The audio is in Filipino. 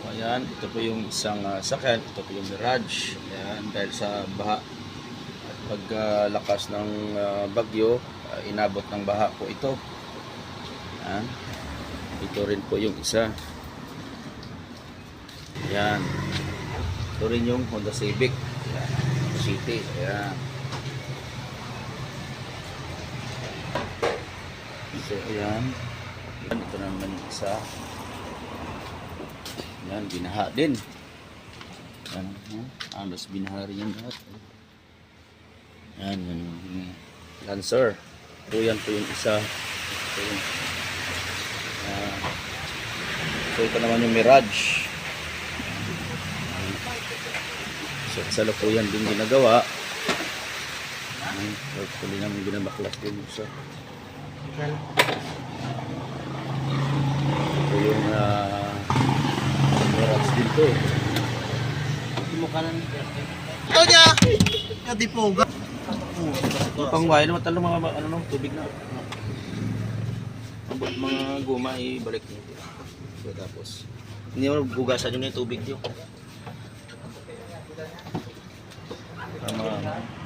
Ayan, ito po yung isang sakyan, ito po yung Mirage. Ayan, dahil sa baha at paglakas ng bagyo, inabot ng baha po ito. Ayan, ito rin po yung isa. Ayan, ito rin yung Honda Civic. Ayan, City. Ayan. So, ayan. Ito naman yung isa. Yan, binaha din. Yan, halos binaha rin yan lahat. Yan, yung Lancer. So, yan po yung isa. So, so ito naman yung Mirage. So, sa lukuyan din ginagawa. Tuloy namin binabaklas din isa. Ito yung Mirage din to. Mukha na ni ito niya! Kadipoga. Yung pangwain naman talo mga ano, tubig na. Mga guma ibalik nyo. So, tapos hindi mo gugasan yun yung tubig nyo. Tama.